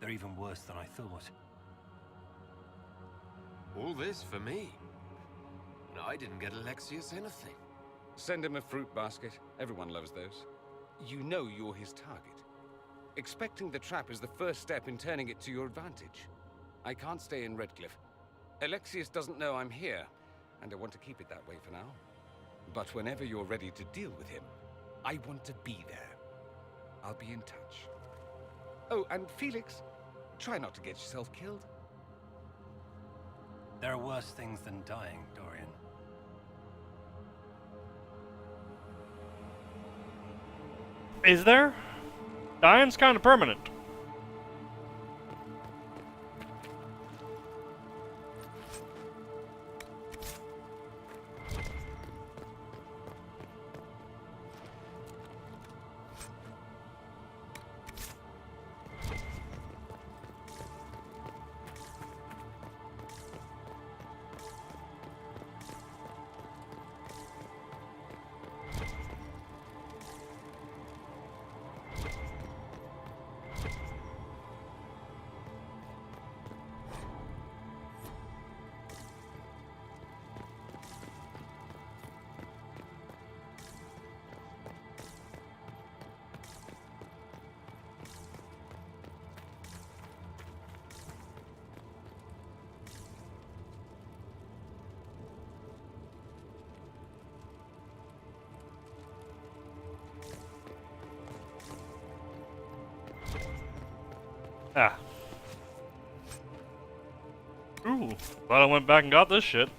They're even worse than I thought. All this for me? I didn't get Alexius anything. Send him a fruit basket. Everyone loves those. You know you're his target. Expecting the trap is the first step in turning it to your advantage. I can't stay in Redcliffe. Alexius doesn't know I'm here, and I want to keep it that way for now. But whenever you're ready to deal with him, I want to be there. I'll be in touch. Oh, and Felix, try not to get yourself killed. There are worse things than dying, Dorian. Is there? Dying's kind of permanent. Ah. Ooh, glad I went back and got this shit.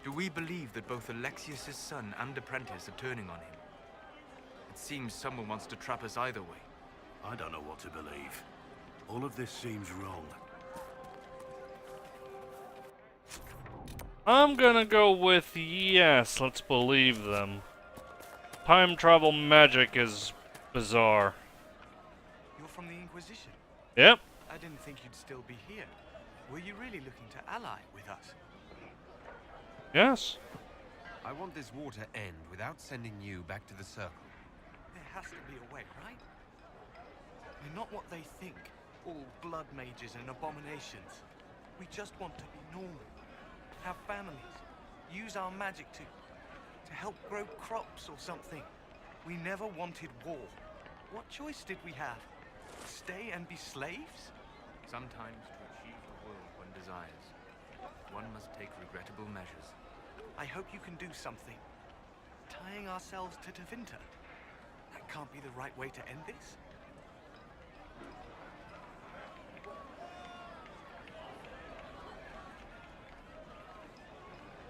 Do we believe that both Alexius's son and apprentice are turning on him? It seems someone wants to trap us either way. I don't know what to believe. All of this seems wrong. I'm gonna go with yes, let's believe them. Time travel magic is bizarre. You're from the Inquisition? Yep. I didn't think you'd still be here. Were you really looking to ally with us? Yes. I want this war to end without sending you back to the Circle. There has to be a way, right? We're not what they think. All blood mages and abominations. We just want to be normal. Have families. Use our magic to help grow crops or something. We never wanted war. What choice did we have? Stay and be slaves? Sometimes to achieve the world one desires, one must take regrettable measures. I hope you can do something. Tying ourselves to Tiwtch. That can't be the right way to end this.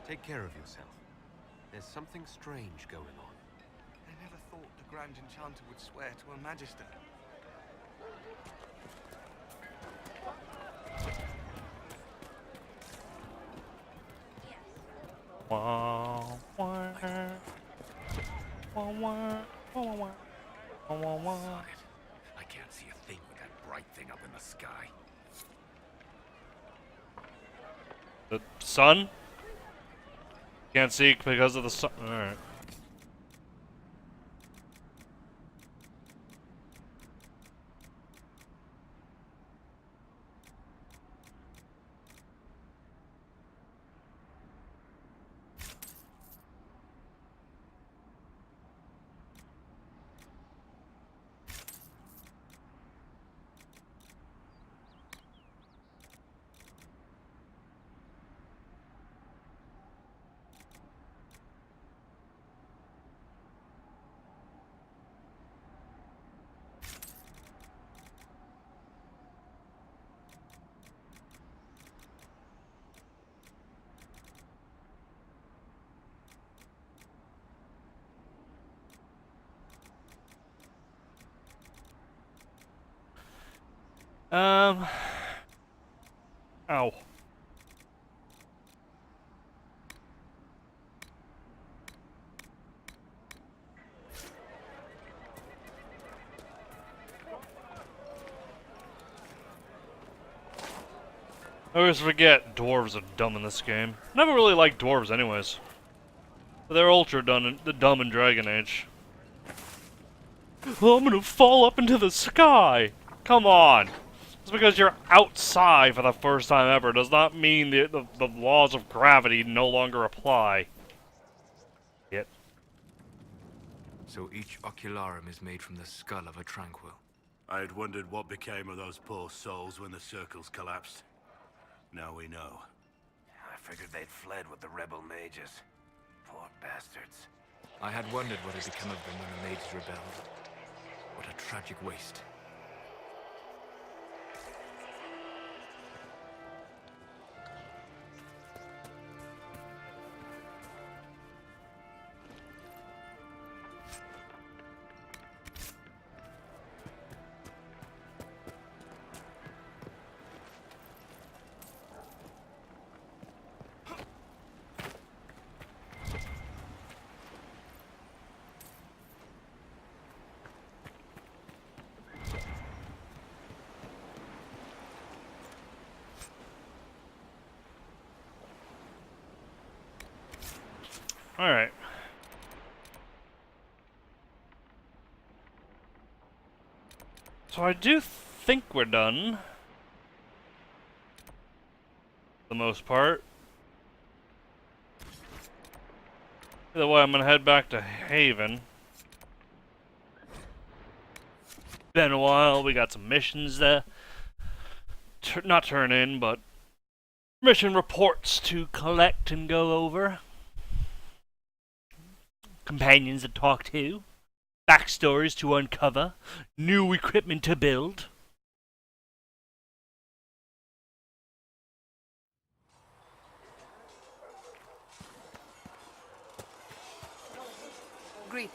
Take care of yourself. There's something strange going on. I never thought the Grand Enchanter would swear to a Magister. Wah, wah, wah, wah, wah, wah, wah, wah. I can't see a thing with that bright thing up in the sky. The sun? Can't see because of the sun. Alright. Ow. I always forget dwarves are dumb in this game. Never really liked dwarves anyways. But they're ultra dumb in Dragon Age. Oh, I'm gonna fall up into the sky! Come on! Just because you're outside for the first time ever does not mean the laws of gravity no longer apply. Yet. So each ocularum is made from the skull of a tranquil. I had wondered what became of those poor souls when the circles collapsed. Now we know. I figured they'd fled with the rebel mages. Poor bastards. I had wondered what had become of them when the mages rebelled. What a tragic waste. Alright. So I do think we're done. For the most part. Either way, I'm gonna head back to Haven. Been a while, we got some missions there. Not turn in, but mission reports to collect and go over. Companions to talk to, backstories to uncover, new equipment to build. Greetings.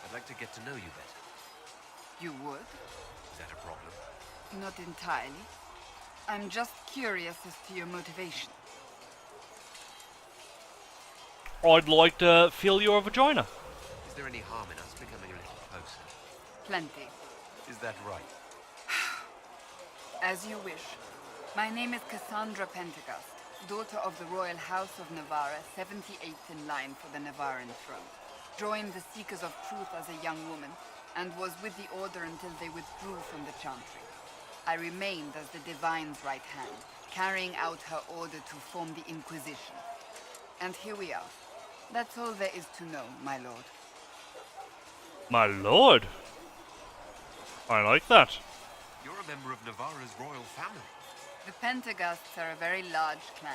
I'd like to get to know you better. You would? Is that a problem? Not entirely. I'm just curious as to your motivation. I'd like to feel your vagina. Is there any harm in us becoming a little closer? Plenty. Is that right? As you wish. My name is Cassandra Pentegast, daughter of the Royal House of Navarra, 78th in line for the Navarran throne. Joined the Seekers of Truth as a young woman, and was with the Order until they withdrew from the Chantry. I remained as the Divine's right hand, carrying out her order to form the Inquisition. And here we are. That's all there is to know, my lord. My lord. I like that. You're a member of Navarra's royal family. The Pentegasts are a very large clan.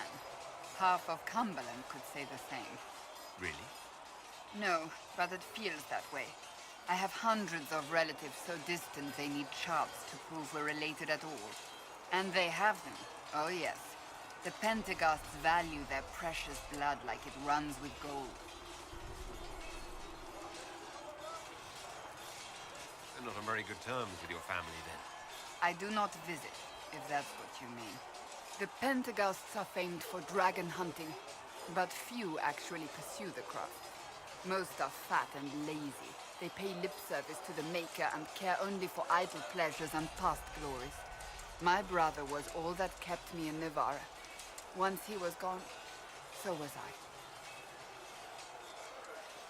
Half of Cumberland could say the same. Really? No, but it feels that way. I have hundreds of relatives so distant they need charts to prove we're related at all. And they have them. Oh yes. The Pentegasts value their precious blood like it runs with gold. You're not on very good terms with your family, then. I do not visit, if that's what you mean. The Pentegasts are famed for dragon hunting, but few actually pursue the craft. Most are fat and lazy. They pay lip service to the Maker and care only for idle pleasures and past glories. My brother was all that kept me in Navarra. Once he was gone, so was I.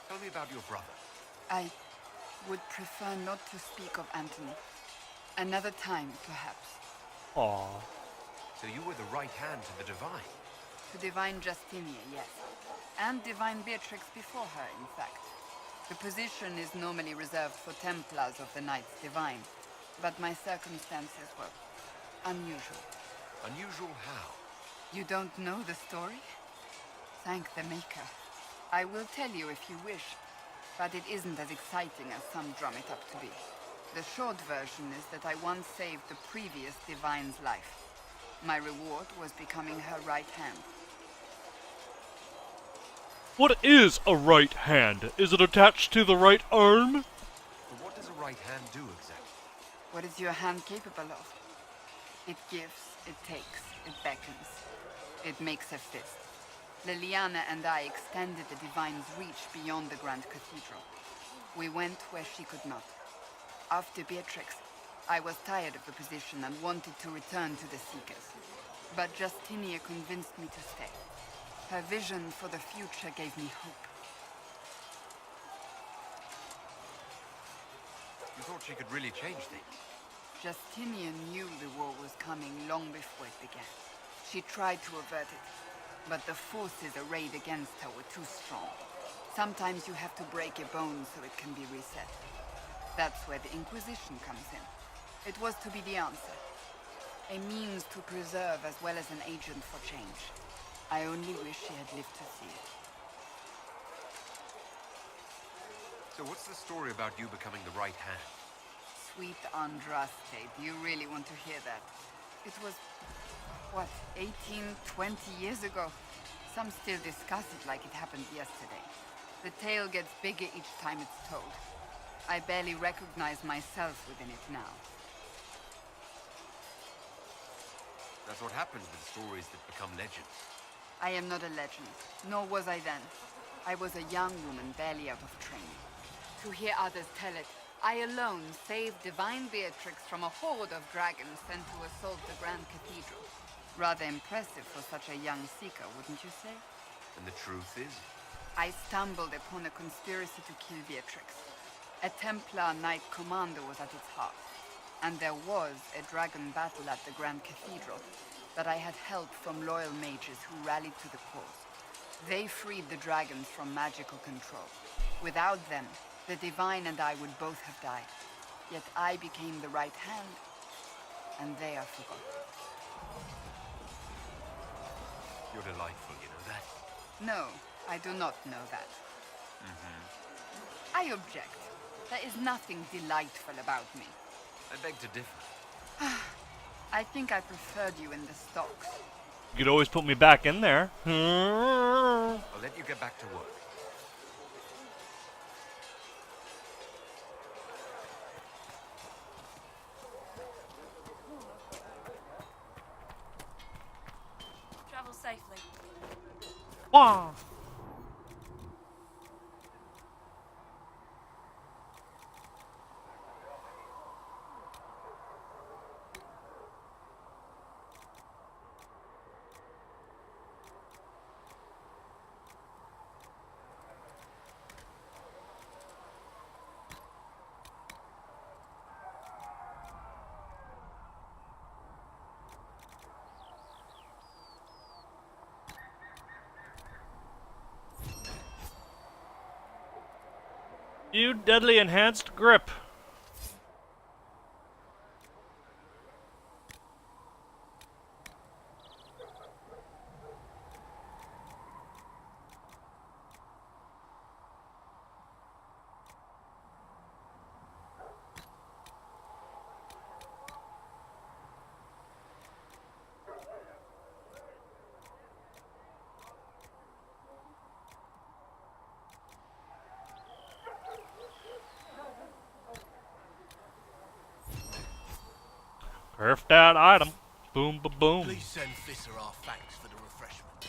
Tell me about your brother. I would prefer not to speak of Anthony. Another time, perhaps. Aww. So you were the right hand to the Divine? To Divine Justinia, yes. And Divine Beatrix before her, in fact. The position is normally reserved for Templars of the Knights Divine, but my circumstances were unusual. Unusual how? You don't know the story? Thank the Maker. I will tell you if you wish, but it isn't as exciting as some drum it up to be. The short version is that I once saved the previous Divine's life. My reward was becoming her right hand. What is a right hand? Is it attached to the right arm? But what does a right hand do exactly? What is your hand capable of? It gives, it takes, it beckons. It makes a fist. Liliana and I extended the Divine's reach beyond the Grand Cathedral. We went where she could not. After Beatrix, I was tired of the position and wanted to return to the Seekers. But Justinia convinced me to stay. Her vision for the future gave me hope. You thought she could really change things? Justinia knew the war was coming long before it began. She tried to avert it, but the forces arrayed against her were too strong. Sometimes you have to break a bone so it can be reset. That's where the Inquisition comes in. It was to be the answer. A means to preserve as well as an agent for change. I only wish she had lived to see it. So what's the story about you becoming the right hand? Sweet Andraste, do you really want to hear that? It was, what, 18, 20 years ago? Some still discuss it like it happened yesterday. The tale gets bigger each time it's told. I barely recognize myself within it now. That's what happens with stories that become legends. I am not a legend, nor was I then. I was a young woman barely out of training. To hear others tell it, I alone saved Divine Beatrix from a horde of dragons sent to assault the Grand Cathedral. Rather impressive for such a young seeker, wouldn't you say? And the truth is? I stumbled upon a conspiracy to kill Beatrix. A Templar Knight Commander was at its heart, and there was a dragon battle at the Grand Cathedral that I had help from loyal mages who rallied to the cause. They freed the dragons from magical control. Without them, the Divine and I would both have died. Yet I became the right hand, and they are forgotten. You're delightful, you know that? No, I do not know that. I object. There is nothing delightful about me. I beg to differ. I think I preferred you in the stocks. You could always put me back in there. I'll let you get back to work. Travel safely. Wow. You deadly enhanced grip. Perfect that item. Boom, ba boom. Please send Fisser our thanks for the refreshments.